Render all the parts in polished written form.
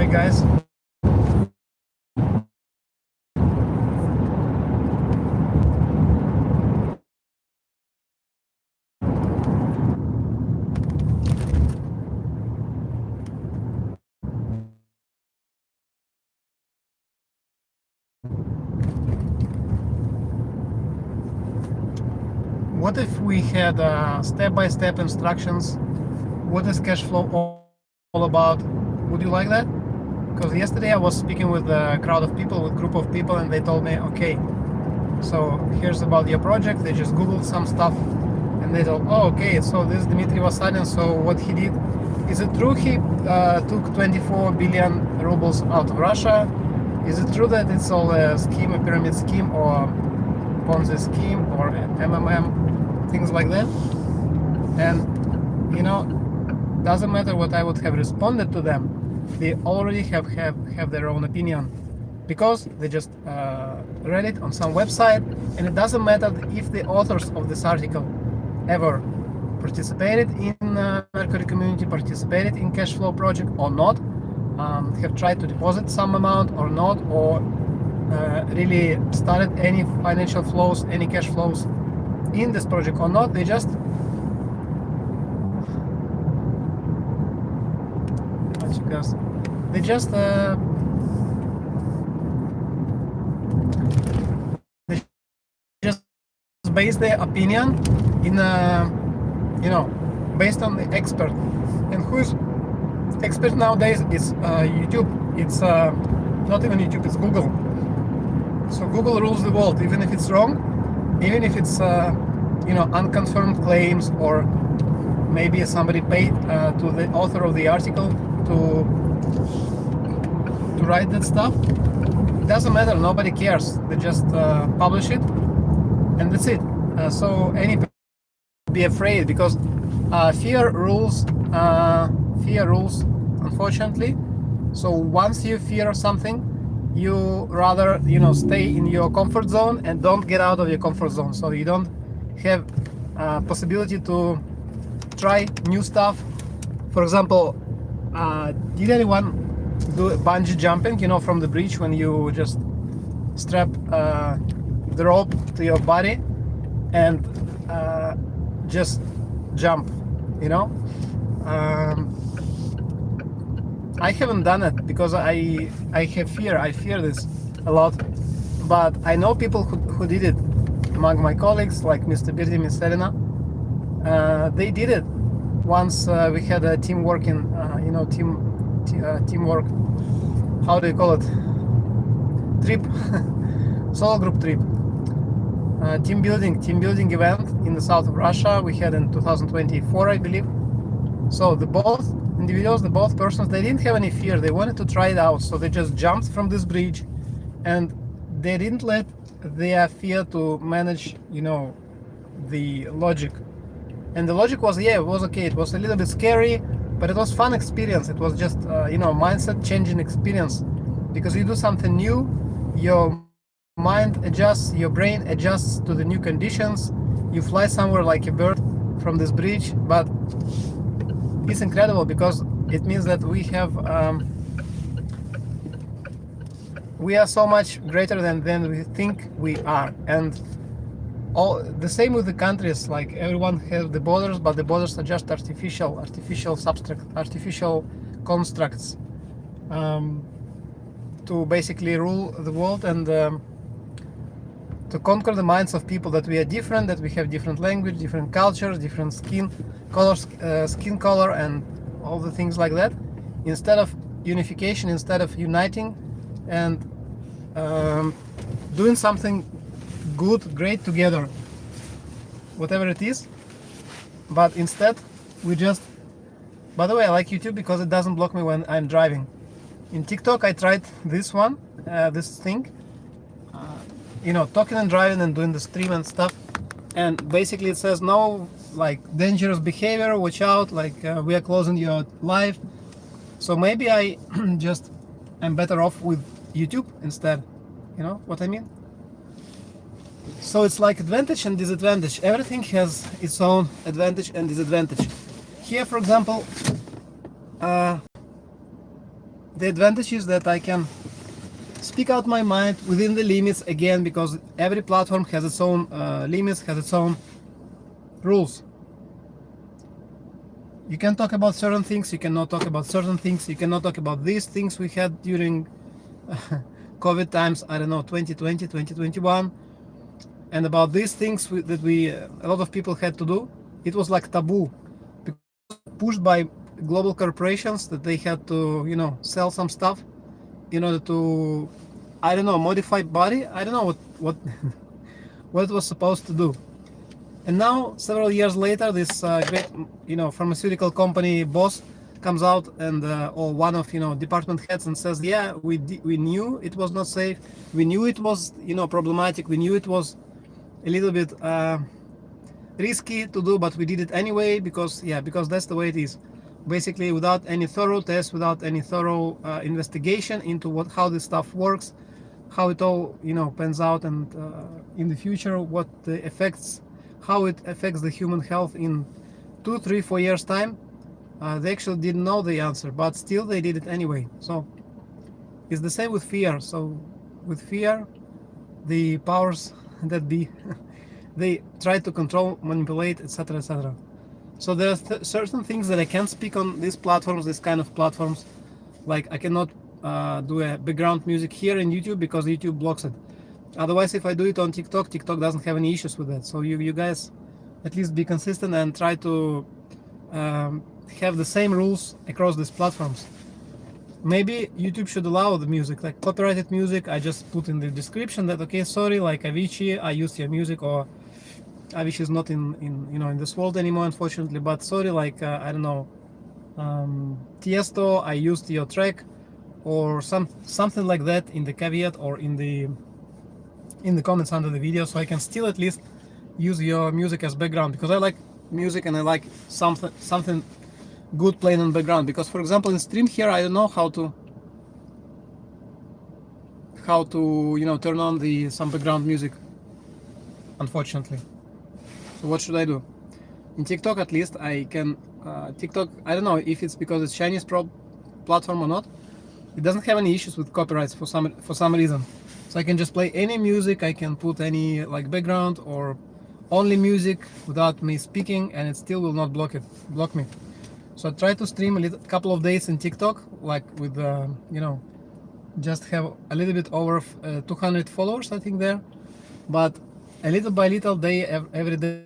Hi guys. What if we had step-by-step instructions? What is cash flow all about? Would you like that? Because yesterday I was speaking with a crowd of people, with a group of people, and they told me, okay, so here's about your project. They just Googled some stuff, and they told, oh, okay, so this is Dmitry Vasadin. So what he did, is it true he took 24 billion rubles out of Russia? Is it true that it's all a scheme, a pyramid scheme, or Ponzi scheme, or MMM, things like that? And, you know, doesn't matter what I would have responded to them, they already have their own opinion, because they just read it on some website, and it doesn't matter if the authors of this article ever participated in Mercury community, participated in cash flow project or not, have tried to deposit some amount or not, or really started any financial flows, any cash flows in this project or not. They just base their opinion in based on the expert. And who is expert nowadays is YouTube. It's not even YouTube, it's Google. So Google rules the world, even if it's wrong, even if it's unconfirmed claims, or maybe somebody paid to the author of the article to write that stuff. It doesn't matter, nobody cares. They just publish it, and that's it. So anybody be afraid, because fear rules, unfortunately. So once you fear something, you rather stay in your comfort zone and don't get out of your comfort zone, so you don't have possibility to try new stuff. For example, did anyone do bungee jumping, from the bridge, when you just strap the rope to your body and just jump? I haven't done it because I have fear. I fear this a lot, but I know people who did it. Among my colleagues, like Mr. Birdi, Miss Selena, they did it. Once we had a teamwork teamwork. How do you call it? Trip, solo group trip, team building event in the south of Russia. We had in 2024, I believe. So the both individuals, the both persons, they didn't have any fear. They wanted to try it out, so they just jumped from this bridge, and they didn't let their fear to manage, the logic. And the logic was, it was okay. It was a little bit scary, but it was fun experience. It was just, mindset changing experience, because you do something new, your mind adjusts, your brain adjusts to the new conditions. You fly somewhere like a bird from this bridge, but it's incredible, because it means that we are so much greater than we think we are. And all the same with the countries. Like, everyone has the borders, but the borders are just artificial constructs to basically rule the world, and to conquer the minds of people, that we are different, that we have different language, different cultures, different skin color, and all the things like that. Instead of unification, instead of uniting and doing something good, great together, whatever it is. But instead, we just, by the way, I like YouTube because it doesn't block me when I'm driving. In TikTok, I tried this one, this thing, talking and driving and doing the stream and stuff. And basically it says no, like, dangerous behavior, watch out, like we are closing your life. So maybe I just am better off with YouTube instead. You know what I mean? So it's like advantage and disadvantage. Everything has its own advantage and disadvantage. Here, for example, the advantage is that I can speak out my mind within the limits again, because every platform has its own limits, has its own rules. You can talk about certain things, you cannot talk about certain things, you cannot talk about these things we had during COVID times, I don't know, 2020, 2021, and about these things that a lot of people had to do. It was like taboo, pushed by global corporations, that they had to, sell some stuff in order to, I don't know, modify body. I don't know what what it was supposed to do. And now, several years later, this great, pharmaceutical company boss comes out and or one of department heads and says, yeah, we knew it was not safe, we knew it was problematic, we knew it was a little bit risky to do, but we did it anyway, because that's the way it is. Basically, without any thorough test, without any thorough investigation into how this stuff works, how it all pans out, and in the future, what the effects, how it affects the human health in 2, 3, 4 years time. They actually didn't know the answer, but still they did it anyway. So it's the same with fear. So with fear, the powers that be they try to control, manipulate, etc., etc. So there are certain things that I can't speak on these platforms, this kind of platforms. Like I cannot do a background music here in YouTube, because YouTube blocks it. Otherwise, if I do it on TikTok, TikTok doesn't have any issues with that. So you guys at least be consistent and try to have the same rules across these platforms. Maybe YouTube should allow the music, like copyrighted music. I just put in the description that, okay, sorry, like Avicii, I used your music, or Avicii is not in this world anymore, unfortunately. But sorry, like I don't know, Tiesto, I used your track, or something like that in the caveat, or in the comments under the video, so I can still at least use your music as background, because I like music and I like something good playing in background. Because, for example, in stream here, I don't know how to turn on some background music, unfortunately. So what should I do? In TikTok, at least I can. TikTok, I don't know if it's because it's Chinese platform or not. It doesn't have any issues with copyrights for some reason. So I can just play any music. I can put any like background or only music without me speaking, and it still will not block me. So I try to stream a couple of days in TikTok, like with just have a little bit over 200 followers, I think, there. But a little by little, day every day.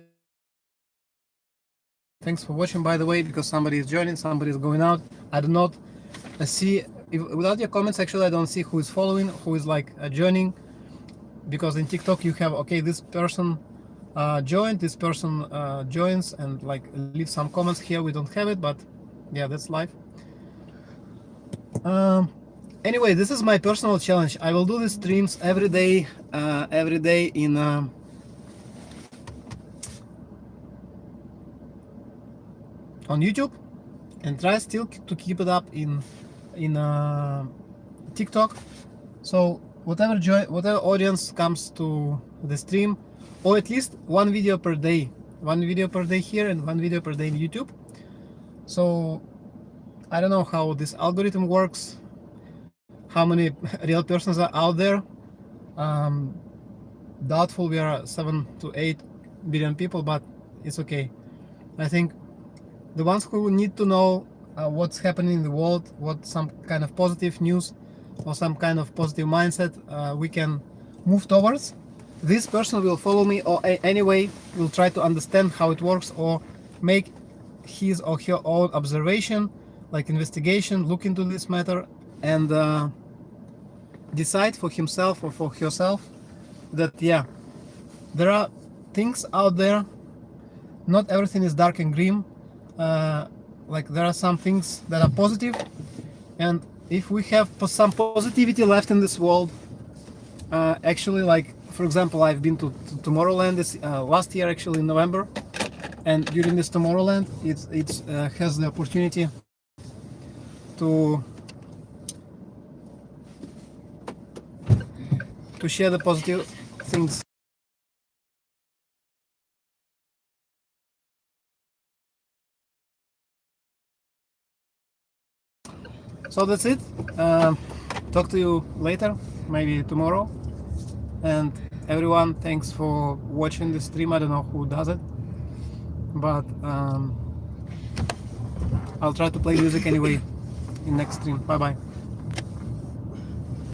Thanks for watching, by the way, because somebody is joining, somebody is going out. I do not see, without your comments, actually, I don't see who is following, who is like joining, because in TikTok you have, okay, this person joined, this person joins, and like leave some comments. Here we don't have it, but yeah, that's life. Anyway, this is my personal challenge. I will do these streams every day in on YouTube, and try still to keep it up in TikTok. So whatever audience comes to the stream, or at least one video per day here, and one video per day in YouTube. So I don't know how this algorithm works, how many real persons are out there. Doubtful we are 7 to 8 billion people, but it's okay. I think the ones who need to know what's happening in the world, what some kind of positive news or some kind of positive mindset we can move towards, this person will follow me, or anyway will try to understand how it works, or make his or her own observation, like investigation, look into this matter, and decide for himself or for herself that yeah, there are things out there, not everything is dark and grim. Like there are some things that are positive, and if we have some positivity left in this world, actually, like for example, I've been to Tomorrowland this last year, actually in November, and during this Tomorrowland, it has the opportunity to share the positive things. So that's it. Talk to you later, maybe tomorrow. And everyone, thanks for watching the stream. I don't know who does it, but I'll try to play music anyway in next stream. Bye bye.